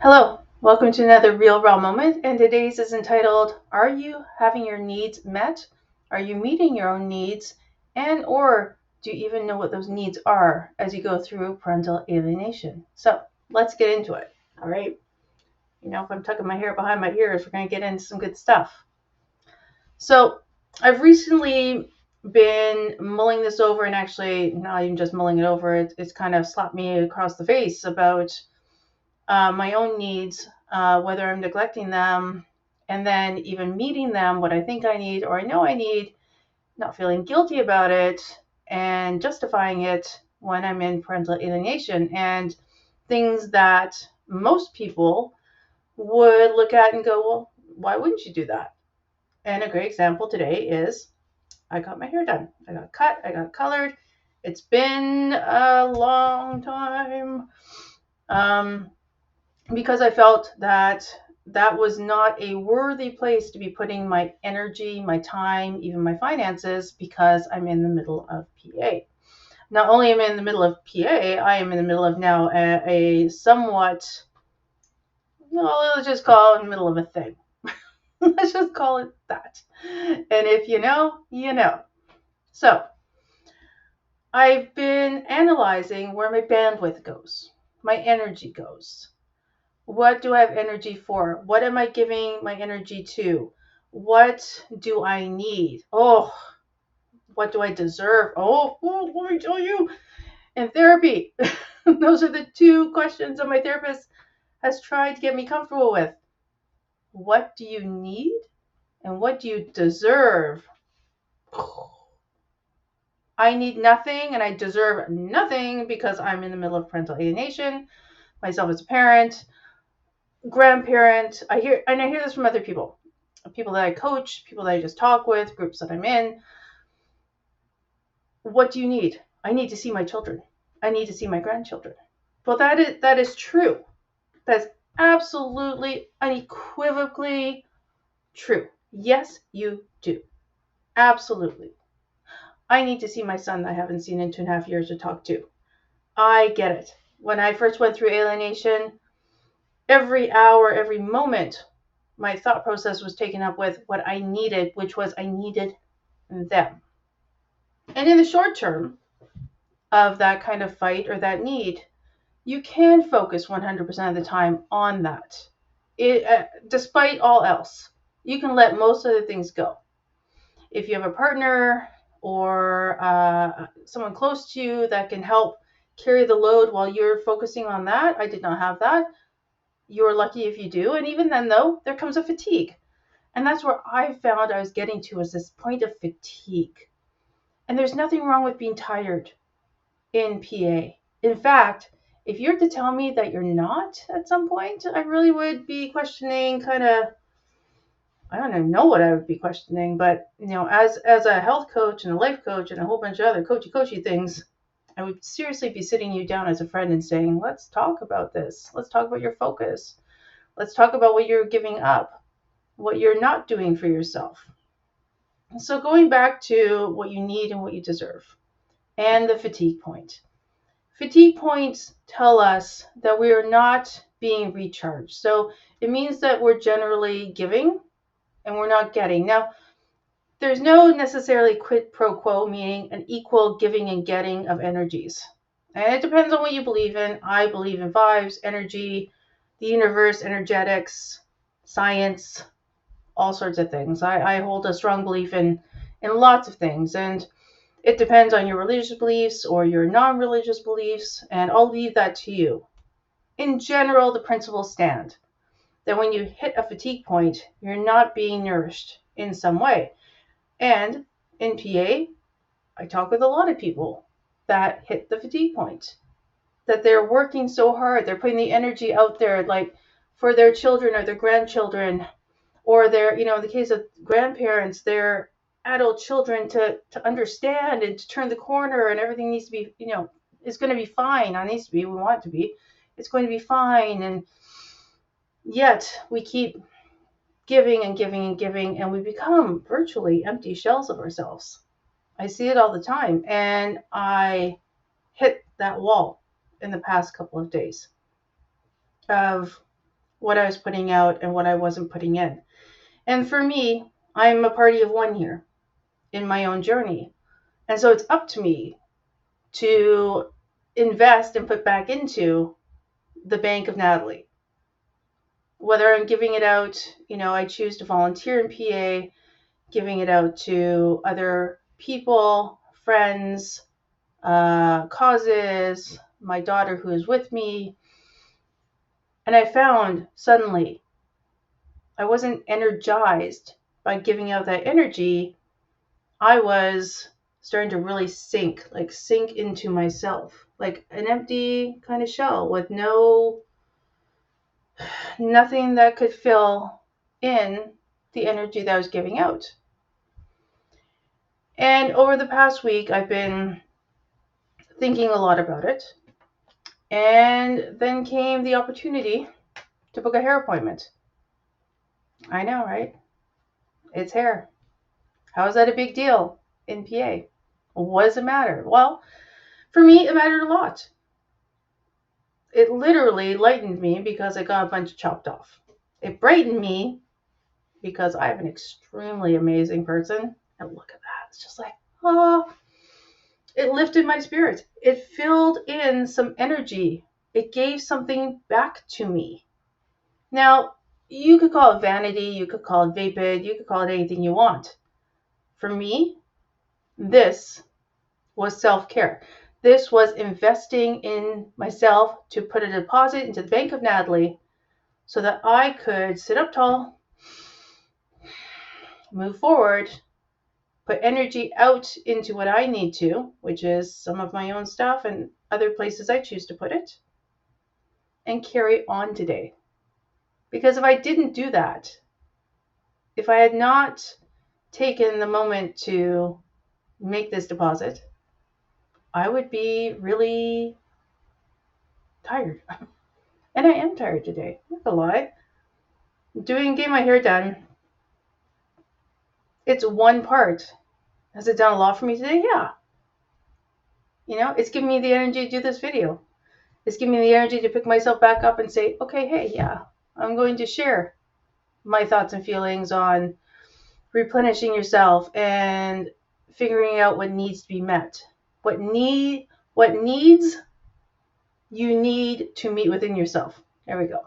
Hello, welcome to another Real Raw Moment, and today's is entitled, Are you having your needs met? Are you meeting your own needs? And or do you even know what those needs are as you go through parental alienation? So let's get into it. All right. If I'm tucking my hair behind my ears, we're going to get into some good stuff. So I've recently been mulling this over, and actually not even just mulling it over, it's kind of slapped me across the face about my own needs, whether I'm neglecting them, and then even meeting them, what I think I need or I know I need, not feeling guilty about it, and justifying it when I'm in parental alienation, and things that most people would look at and go, well, why wouldn't you do that? And a great example today is I got my hair done. I got cut, I got colored. It's been a long time. Um, because I felt that that was not a worthy place to be putting my energy, my time, even my finances, because I'm in the middle of PA. Not only am I in the middle of PA, I am in the middle of now a somewhat, no, let's just call it in the middle of a thing. Let's just call it that. And if you know, you know. So I've been analyzing where my bandwidth goes, my energy goes. What do I have energy for? What am I giving my energy to? What do I need? Oh, what do I deserve? Let me tell you. In therapy, those are the two questions that my therapist has tried to get me comfortable with. What do you need? And what do you deserve? I need nothing and I deserve nothing because I'm in the middle of parental alienation, myself as a parent, grandparent. I hear this from other people that I coach, people that I just talk with, groups that I'm in. What do you need? I need to see my children. I need to see my grandchildren. Well, that is true. That's absolutely unequivocally true. Yes, you do. Absolutely. I need to see my son that I haven't seen in 2.5 years to talk to. I get it. When I first went through alienation, every hour, every moment, my thought process was taken up with what I needed, which was I needed them. And in the short term of that kind of fight or that need, you can focus 100% of the time on that. Despite all else, you can let most of the things go. If you have a partner or someone close to you that can help carry the load while you're focusing on that, I did not have that. You're lucky if you do. And even then, though, there comes a fatigue. And that's where I found I was getting to, was this point of fatigue. And there's nothing wrong with being tired in PA. In fact, if you're to tell me that you're not at some point, I really would be questioning I don't even know what I would be questioning, but as a health coach and a life coach and a whole bunch of other coachy things, I would seriously be sitting you down as a friend and saying, let's talk about this. Let's talk about your focus. Let's talk about what you're giving up, what you're not doing for yourself. So going back to what you need and what you deserve and the fatigue point. Fatigue points tell us that we are not being recharged. So it means that we're generally giving and we're not getting. Now, there's no necessarily quid pro quo, meaning an equal giving and getting of energies. And it depends on what you believe in. I believe in vibes, energy, the universe, energetics, science, all sorts of things. I hold a strong belief in lots of things. And it depends on your religious beliefs or your non-religious beliefs, and I'll leave that to you. In general, the principles stand that when you hit a fatigue point, you're not being nourished in some way. And in PA, I talk with a lot of people that hit the fatigue point, that they're working so hard, they're putting the energy out there, like for their children or their grandchildren, or their, in the case of grandparents, their adult children to understand and to turn the corner, and everything needs to be, is going to be fine. Not needs to be, we want it to be. It's going to be fine. And yet we keep giving and giving and giving, and we become virtually empty shells of ourselves. I see it all the time, and I hit that wall in the past couple of days of what I was putting out and what I wasn't putting in. And for me, I'm a party of one here in my own journey. And so it's up to me to invest and put back into the bank of Natalie. Whether I'm giving it out, I choose to volunteer in PA, giving it out to other people, friends, causes, my daughter who is with me. And I found suddenly I wasn't energized by giving out that energy. I was starting to really sink into myself, like an empty kind of shell with nothing that could fill in the energy that I was giving out. And over the past week, I've been thinking a lot about it. And then came the opportunity to book a hair appointment. I know, right? It's hair. How is that a big deal in PA? What does it matter? Well, for me, it mattered a lot. It literally lightened me because I got a bunch chopped off. It brightened me because I'm an extremely amazing person. And look at that. It's just like, oh, it lifted my spirits. It filled in some energy. It gave something back to me. Now, you could call it vanity, you could call it vapid, you could call it anything you want. For me, this was self-care. This was investing in myself to put a deposit into the bank of Natalie so that I could sit up tall, move forward, put energy out into what I need to, which is some of my own stuff and other places I choose to put it, and carry on today. Because if I didn't do that, if I had not taken the moment to make this deposit, I would be really tired. And I am tired today, not gonna lie. Getting my hair done, it's one part. Has it done a lot for me today? Yeah. It's giving me the energy to do this video. It's giving me the energy to pick myself back up and say, okay, hey, yeah, I'm going to share my thoughts and feelings on replenishing yourself and figuring out what needs to be met. What needs you need to meet within yourself. There we go.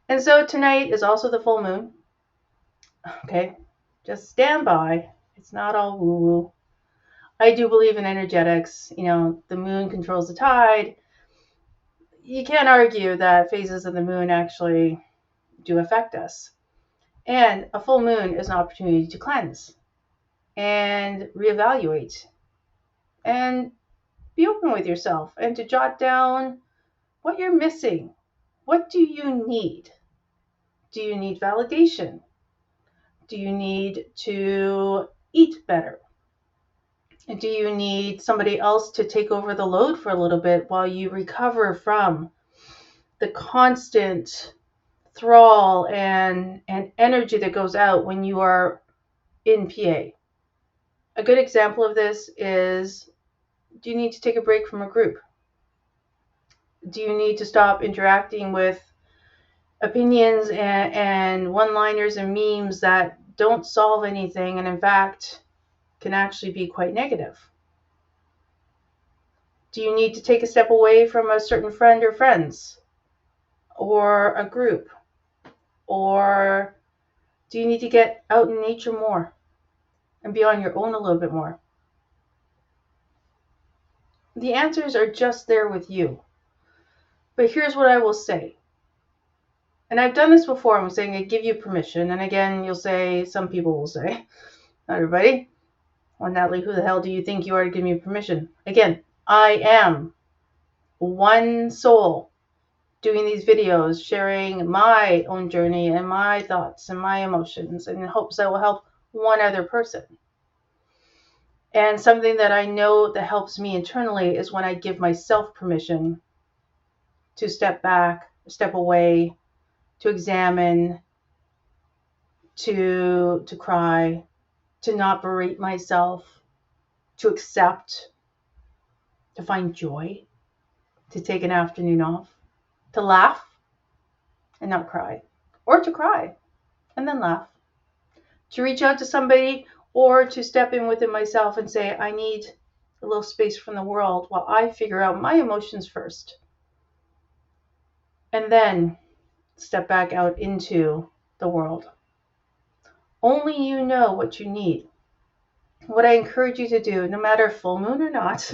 And so tonight is also the full moon. Okay, just stand by. It's not all woo-woo. I do believe in energetics. The moon controls the tide. You can't argue that phases of the moon actually do affect us. And a full moon is an opportunity to cleanse and reevaluate and be open with yourself and to jot down what you're missing. What do you need? Do you need validation? Do you need to eat better? Do you need somebody else to take over the load for a little bit while you recover from the constant thrall and energy that goes out when you are in PA? A good example of this is, do you need to take a break from a group? Do you need to stop interacting with opinions and one-liners and memes that don't solve anything and in fact can actually be quite negative? Do you need to take a step away from a certain friend or friends or a group? Or do you need to get out in nature more and be on your own a little bit more? The answers are just there with you. But here's what I will say. And I've done this before. I'm saying I give you permission. And again, some people will say, not everybody, well, Natalie, who the hell do you think you are to give me permission? Again, I am one soul doing these videos, sharing my own journey and my thoughts and my emotions in hopes that will help one other person. And something that I know that helps me internally is when I give myself permission to step back, step away, to examine, to cry, to not berate myself, to accept, to find joy, to take an afternoon off, to laugh, and not cry, or to cry and then laugh, to reach out to somebody, or to step in within myself and say, I need a little space from the world while I figure out my emotions first, and then step back out into the world. Only you know what you need. What I encourage you to do, no matter full moon or not,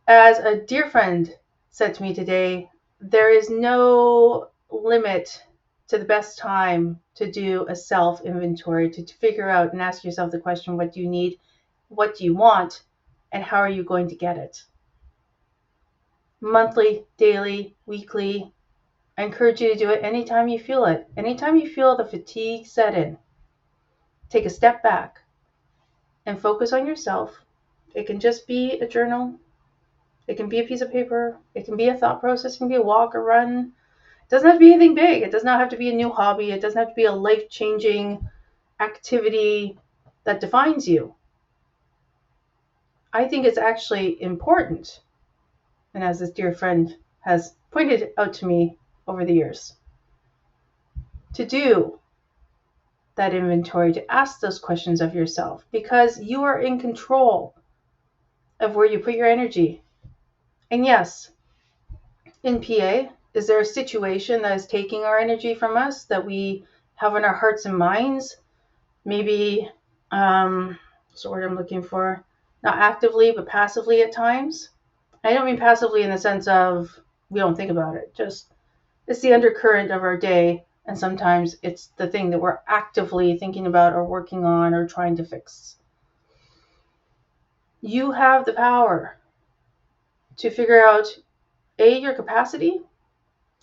as a dear friend said to me today, there is no limit to the best time to do a self inventory, to figure out and ask yourself the question, what do you need, what do you want, and how are you going to get it? Monthly, daily, weekly. I encourage you to do it anytime you feel it. Anytime you feel the fatigue set in, take a step back and focus on yourself. It can just be a journal. It can be a piece of paper. It can be a thought process. It can be a walk or run. It doesn't have to be anything big. It does not have to be a new hobby. It doesn't have to be a life-changing activity that defines you. I think it's actually important, and as this dear friend has pointed out to me over the years, to do that inventory, to ask those questions of yourself, because you are in control of where you put your energy. And yes, in PA, is there a situation that is taking our energy from us that we have in our hearts and minds? Maybe, what's the word I'm looking for? Not actively, but passively at times. I don't mean passively in the sense of we don't think about it. Just it's the undercurrent of our day, and sometimes it's the thing that we're actively thinking about or working on or trying to fix. You have the power to figure out A, your capacity,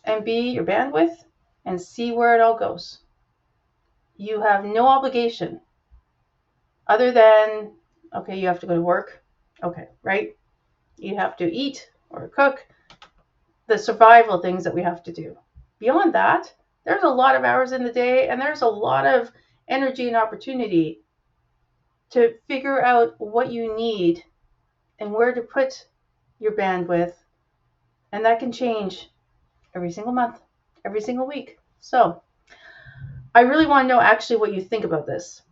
and B, your bandwidth, and see where it all goes. You have no obligation other than, okay, you have to go to work. Okay, right? You have to eat or cook, the survival things that we have to do. Beyond that, there's a lot of hours in the day, and there's a lot of energy and opportunity to figure out what you need and where to put your bandwidth. And that can change every single month, every single week. So I really want to know actually what you think about this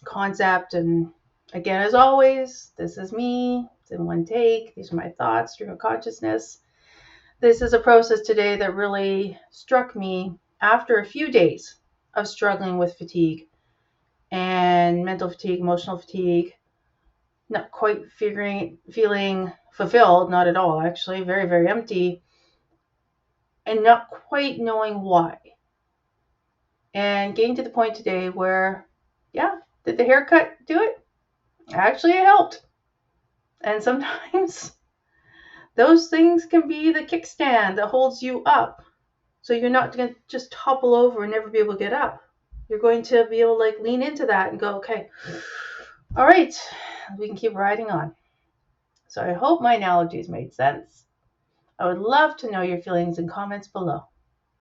concept. And again, as always, this is me. It's in one take. These are my thoughts, stream of consciousness. This is a process today that really struck me after a few days of struggling with fatigue and mental fatigue, emotional fatigue, not quite feeling fulfilled, not at all, actually, very, very empty, and not quite knowing why. And getting to the point today where, yeah, did the haircut do it? Actually, it helped. And sometimes those things can be the kickstand that holds you up. So you're not going to just topple over and never be able to get up. You're going to be able to like lean into that and go, okay, all right, we can keep riding on. So I hope my analogies made sense. I would love to know your feelings and comments below.